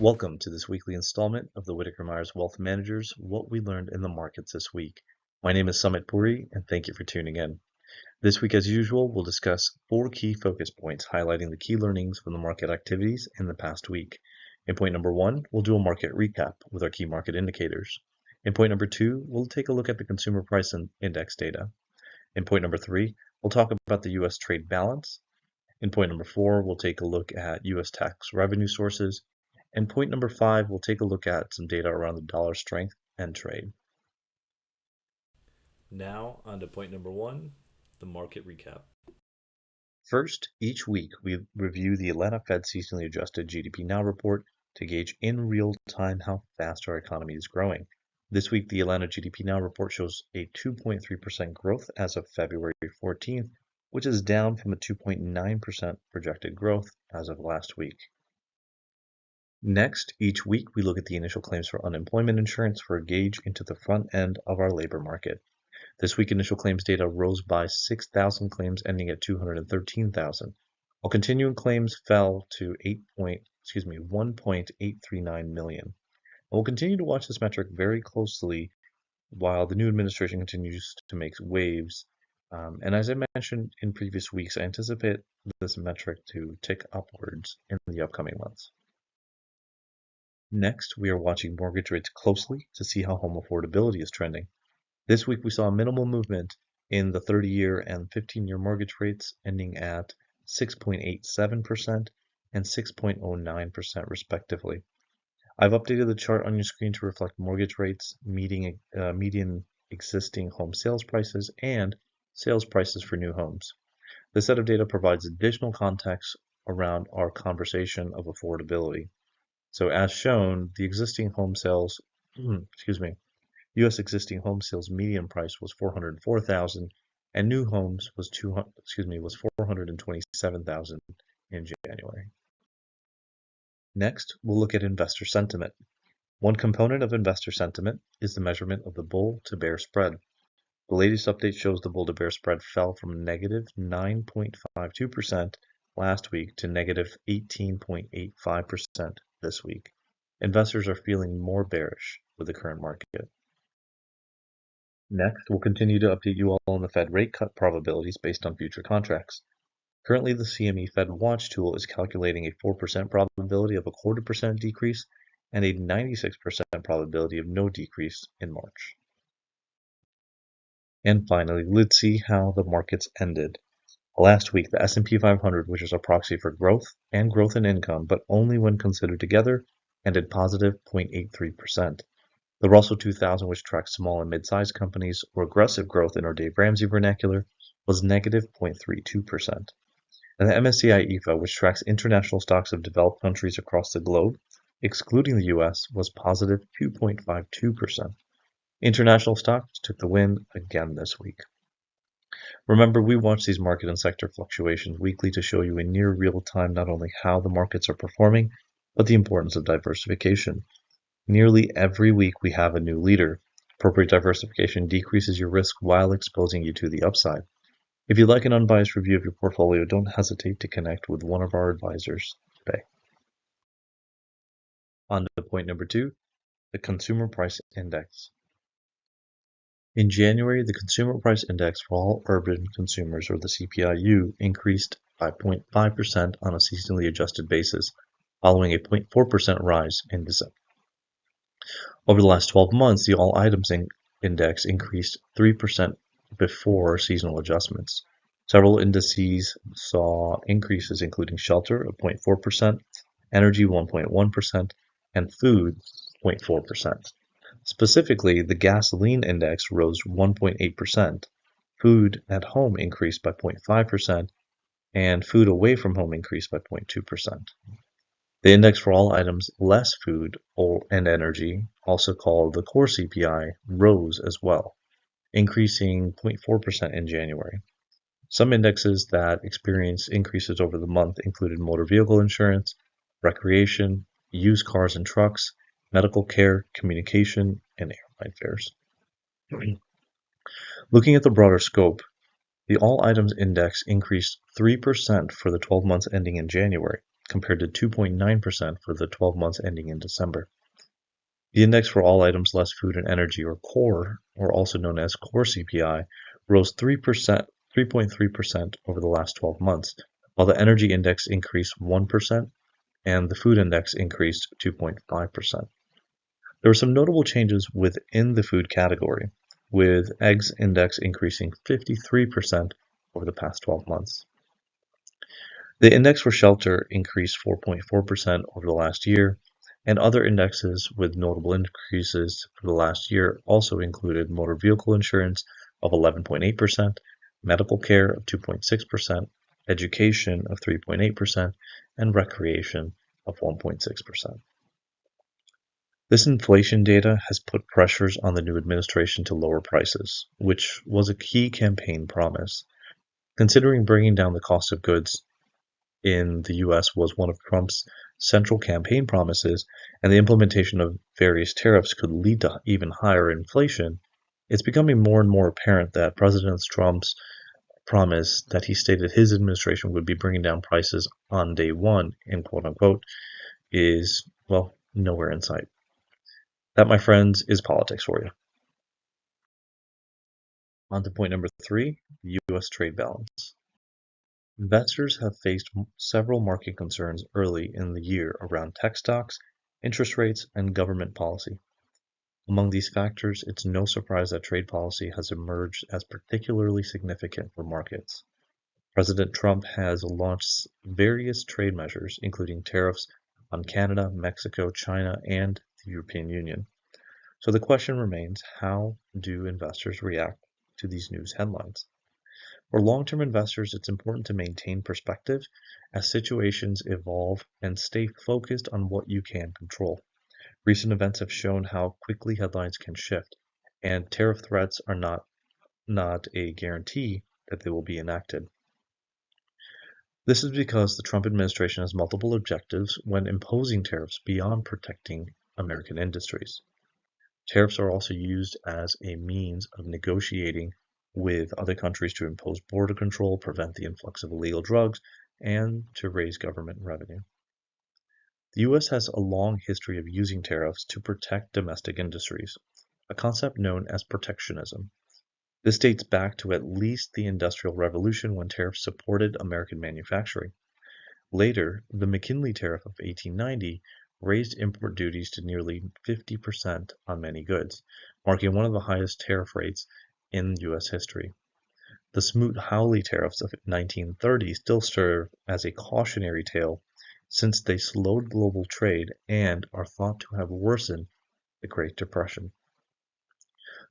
Welcome to this weekly installment of the Whitaker-Myers Wealth Managers, What We Learned in the Markets This Week. My name is Summit Puri, and thank you for tuning in. This week, as usual, we'll discuss 4 key focus points highlighting the key learnings from the market activities in the past week. In point number 1, we'll do a market recap with our key market indicators. In point number 2, we'll take a look at the Consumer Price Index data. In point number 3, we'll talk about the U.S. trade balance. In point number 4, we'll take a look at U.S. tax revenue sources. And point number 5, we'll take a look at some data around the dollar strength and trade. Now, on to point number 1, the market recap. First, each week we review the Atlanta Fed seasonally adjusted GDP Now report to gauge in real time how fast our economy is growing. This week, the Atlanta GDP Now report shows a 2.3% growth as of February 14th, which is down from a 2.9% projected growth as of last week. Next, each week we look at the initial claims for unemployment insurance for a gauge into the front end of our labor market. This week, initial claims data rose by 6,000 claims, ending at 213,000, while continuing claims fell to 1.839 million. And we'll continue to watch this metric very closely while the new administration continues to make waves. And as I mentioned in previous weeks, I anticipate this metric to tick upwards in the upcoming months. Next, we are watching mortgage rates closely to see how home affordability is trending. This week, we saw a minimal movement in the 30-year and 15-year mortgage rates, ending at 6.87% and 6.09% respectively. I've updated the chart on your screen to reflect mortgage rates, median existing home sales prices, and sales prices for new homes. This set of data provides additional context around our conversation of affordability. So as shown, the existing home sales, U.S. existing home sales median price was $404,000, and new homes was $427,000 in January. Next, we'll look at investor sentiment. One component of investor sentiment is the measurement of the bull to bear spread. The latest update shows the bull to bear spread fell from negative 9.52% last week to negative 18.85% this week. Investors are feeling more bearish with the current market. Next, we'll continue to update you all on the Fed rate cut probabilities based on future contracts. Currently, the CME Fed Watch tool is calculating a 4% probability of a 0.25% decrease and a 96% probability of no decrease in March. And finally, let's see how the markets ended. Last week, the S&P 500, which is a proxy for growth and growth in income, but only when considered together, ended positive 0.83%. The Russell 2000, which tracks small and mid-sized companies or aggressive growth in our Dave Ramsey vernacular, was negative 0.32%. And the MSCI EAFE, which tracks international stocks of developed countries across the globe, excluding the U.S., was positive 2.52%. International stocks took the win again this week. Remember, we watch these market and sector fluctuations weekly to show you in near real time not only how the markets are performing, but the importance of diversification. Nearly every week we have a new leader. Appropriate diversification decreases your risk while exposing you to the upside. If you'd like an unbiased review of your portfolio, don't hesitate to connect with one of our advisors today. On to point number 2, the Consumer Price Index. In January, the Consumer Price Index for all urban consumers, or the CPIU, increased by 0.5% on a seasonally adjusted basis, following a 0.4% rise in December. Over the last 12 months, the All Items Index increased 3% before seasonal adjustments. Several indices saw increases, including shelter of 0.4%, energy 1.1%, and food 0.4%. Specifically, the gasoline index rose 1.8%, food at home increased by 0.5%, and food away from home increased by 0.2%. The index for all items less food and energy, also called the core CPI, rose as well, increasing 0.4% in January. Some indexes that experienced increases over the month included motor vehicle insurance, recreation, used cars and trucks, medical care, communication, and airline fares. Looking at the broader scope, the All Items Index increased 3% for the 12 months ending in January. compared to 2.9% for the 12 months ending in December. The index for all items less food and energy, or core, or also known as core CPI, rose 3.3% over the last 12 months, while the energy index increased 1% and the food index increased 2.5%. There were some notable changes within the food category, with eggs index increasing 53% over the past 12 months. The index for shelter increased 4.4% over the last year, and other indexes with notable increases for the last year also included motor vehicle insurance of 11.8%, medical care of 2.6%, education of 3.8%, and recreation of 1.6%. This inflation data has put pressures on the new administration to lower prices, which was a key campaign promise. Considering bringing down the cost of goods in the US was one of Trump's central campaign promises, and the implementation of various tariffs could lead to even higher inflation, it's becoming more and more apparent that President Trump's promise that he stated his administration would be bringing down prices on day one, in quote unquote, is, well, nowhere in sight. That, my friends, is politics for you. On to point number 3, the U.S. trade balance. Investors have faced several market concerns early in the year around tech stocks, interest rates, and government policy. Among these factors, it's no surprise that trade policy has emerged as particularly significant for markets. President Trump has launched various trade measures, including tariffs on Canada, Mexico, China, and the European Union. So the question remains, how do investors react to these news headlines? For long-term investors, it's important to maintain perspective as situations evolve and stay focused on what you can control. Recent events have shown how quickly headlines can shift, and tariff threats are not a guarantee that they will be enacted. This is because the Trump administration has multiple objectives when imposing tariffs beyond protecting American industries. Tariffs are also used as a means of negotiating with other countries to impose border control, prevent the influx of illegal drugs, and to raise government revenue. The U.S. has a long history of using tariffs to protect domestic industries, a concept known as protectionism. This dates back to at least the Industrial Revolution when tariffs supported American manufacturing. Later, the McKinley Tariff of 1890 raised import duties to nearly 50% on many goods, marking one of the highest tariff rates in U.S. history. The Smoot-Hawley tariffs of 1930 still serve as a cautionary tale since they slowed global trade and are thought to have worsened the Great Depression.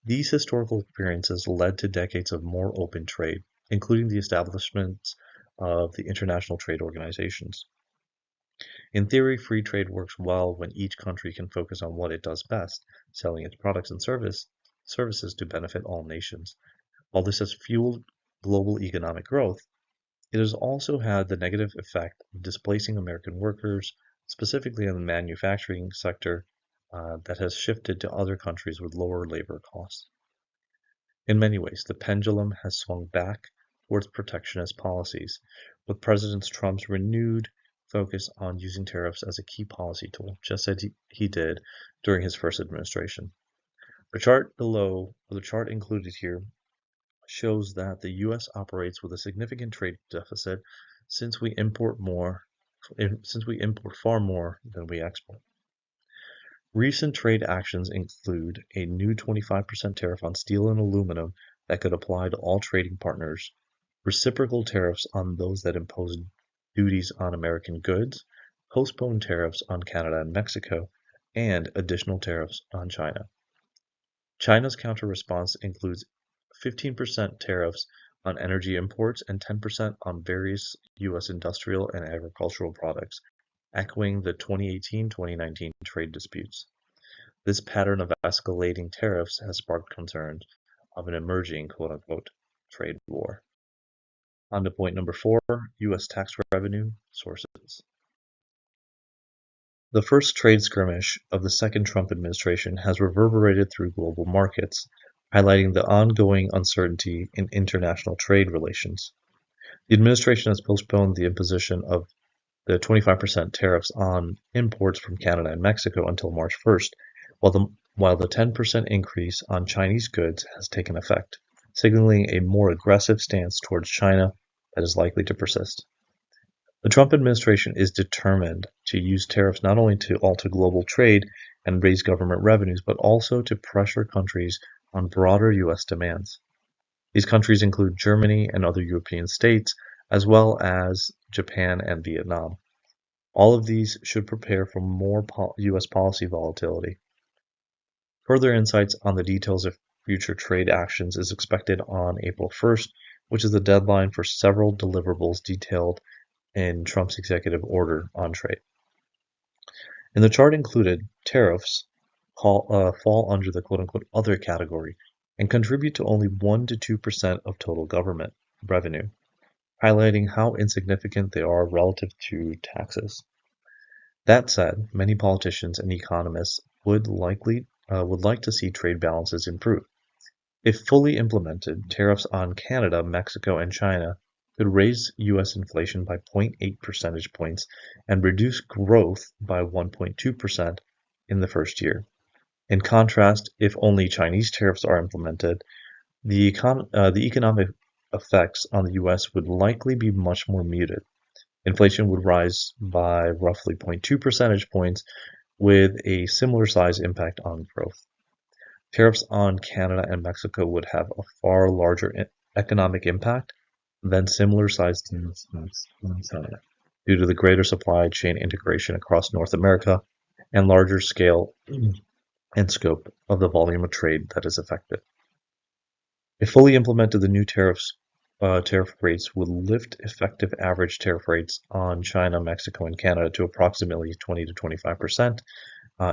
These historical experiences led to decades of more open trade, including the establishment of the international trade organizations. In theory, free trade works well when each country can focus on what it does best, selling its products and services to benefit all nations. While this has fueled global economic growth, it has also had the negative effect of displacing American workers, specifically in the manufacturing sector, that has shifted to other countries with lower labor costs. In many ways, the pendulum has swung back towards protectionist policies, with President Trump's renewed focus on using tariffs as a key policy tool, just as he did during his first administration. The chart below, or the chart included here, shows that the U.S. operates with a significant trade deficit since we import far more than we export. Recent trade actions include a new 25% tariff on steel and aluminum that could apply to all trading partners, reciprocal tariffs on those that impose duties on American goods, postponed tariffs on Canada and Mexico, and additional tariffs on China. China's counter-response includes 15% tariffs on energy imports and 10% on various U.S. industrial and agricultural products, echoing the 2018-2019 trade disputes. This pattern of escalating tariffs has sparked concerns of an emerging quote-unquote trade war. On to point number 4, U.S. tax revenue sources. The first trade skirmish of the second Trump administration has reverberated through global markets, highlighting the ongoing uncertainty in international trade relations. The administration has postponed the imposition of the 25% tariffs on imports from Canada and Mexico until March 1st, while the 10% increase on Chinese goods has taken effect, signaling a more aggressive stance towards China that is likely to persist. The Trump administration is determined to use tariffs not only to alter global trade and raise government revenues, but also to pressure countries on broader U.S. demands. These countries include Germany and other European states, as well as Japan and Vietnam. All of these should prepare for more U.S. policy volatility. Further insights on the details of future trade actions is expected on April 1st, which is the deadline for several deliverables detailed in Trump's executive order on trade. In the chart included, tariffs fall under the quote-unquote other category and contribute to only 1 to 2% of total government revenue, highlighting how insignificant they are relative to taxes. That said, many politicians and economists would like to see trade balances improve. If fully implemented, tariffs on Canada, Mexico, and China could raise U.S. inflation by 0.8 percentage points and reduce growth by 1.2% in the first year. In contrast, if only Chinese tariffs are implemented, the economic effects on the U.S. would likely be much more muted. Inflation would rise by roughly 0.2 percentage points with a similar size impact on growth. Tariffs on Canada and Mexico would have a far larger economic impact than similar-sized tariffs on China, due to the greater supply chain integration across North America and larger scale and scope of the volume of trade that is affected. If fully implemented, the new tariff rates would lift effective average tariff rates on China, Mexico, and Canada to approximately 20 to 25%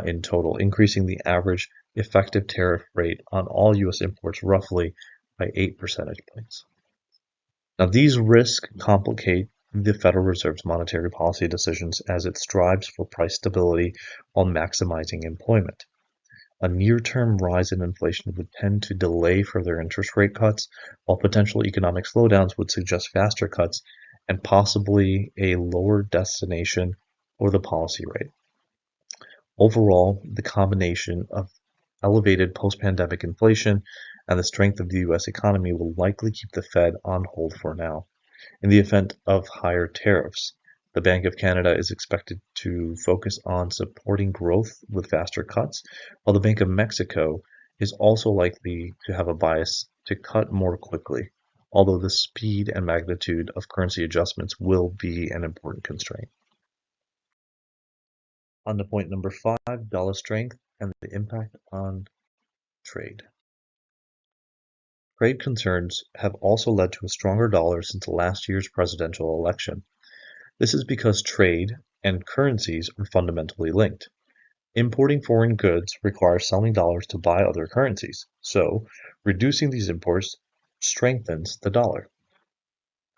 in total, increasing the average effective tariff rate on all U.S. imports roughly by 8 percentage points. Now, these risks complicate the Federal Reserve's monetary policy decisions as it strives for price stability while maximizing employment. A near-term rise in inflation would tend to delay further interest rate cuts, while potential economic slowdowns would suggest faster cuts and possibly a lower destination for the policy rate. Overall, the combination of elevated post-pandemic inflation and the strength of the U.S. economy will likely keep the Fed on hold for now. In the event of higher tariffs, the Bank of Canada is expected to focus on supporting growth with faster cuts, while the Bank of Mexico is also likely to have a bias to cut more quickly, although the speed and magnitude of currency adjustments will be an important constraint. On to point number 5, dollar strength and the impact on trade. Trade concerns have also led to a stronger dollar since last year's presidential election. This is because trade and currencies are fundamentally linked. Importing foreign goods requires selling dollars to buy other currencies, so reducing these imports strengthens the dollar.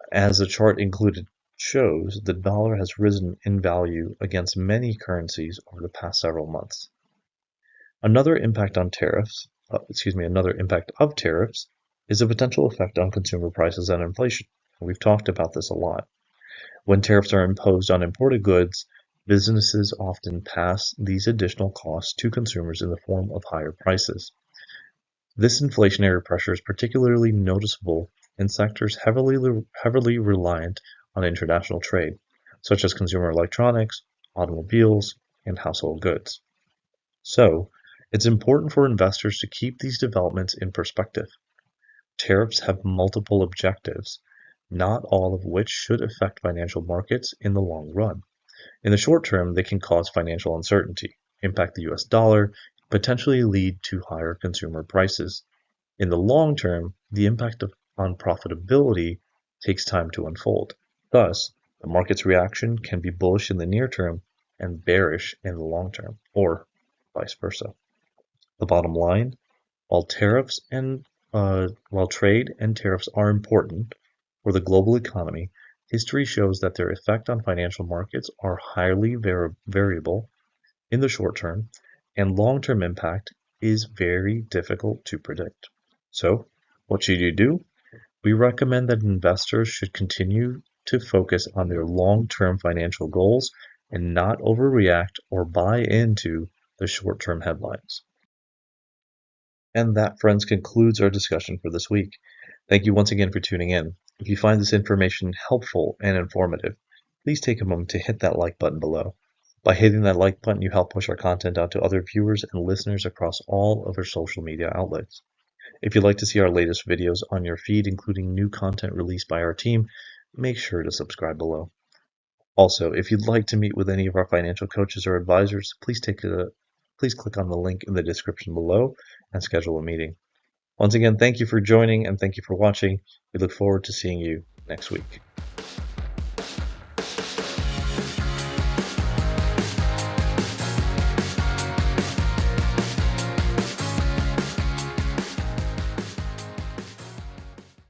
As the chart included shows, the dollar has risen in value against many currencies over the past several months. Another impact of tariffs is a potential effect on consumer prices and inflation. We've talked about this a lot. When tariffs are imposed on imported goods, businesses often pass these additional costs to consumers in the form of higher prices. This inflationary pressure is particularly noticeable in sectors heavily reliant on international trade, such as consumer electronics, automobiles, and household goods. So, it's important for investors to keep these developments in perspective. Tariffs have multiple objectives, not all of which should affect financial markets in the long run. In the short term, they can cause financial uncertainty, impact the US dollar, potentially lead to higher consumer prices. In the long term, the impact on profitability takes time to unfold. Thus, the market's reaction can be bullish in the near term and bearish in the long term, or vice versa. The bottom line, while trade and tariffs are important for the global economy, history shows that their effect on financial markets are highly variable in the short term, and long-term impact is very difficult to predict. So, what should you do? We recommend that investors should continue to focus on their long-term financial goals and not overreact or buy into the short-term headlines. And that, friends, concludes our discussion for this week. Thank you once again for tuning in. If you find this information helpful and informative, please take a moment to hit that like button below. By hitting that like button, you help push our content out to other viewers and listeners across all of our social media outlets. If you'd like to see our latest videos on your feed, including new content released by our team, make sure to subscribe below. Also, if you'd like to meet with any of our financial coaches or advisors, please click on the link in the description below and schedule a meeting. Once again, thank you for joining and thank you for watching. We look forward to seeing you next week.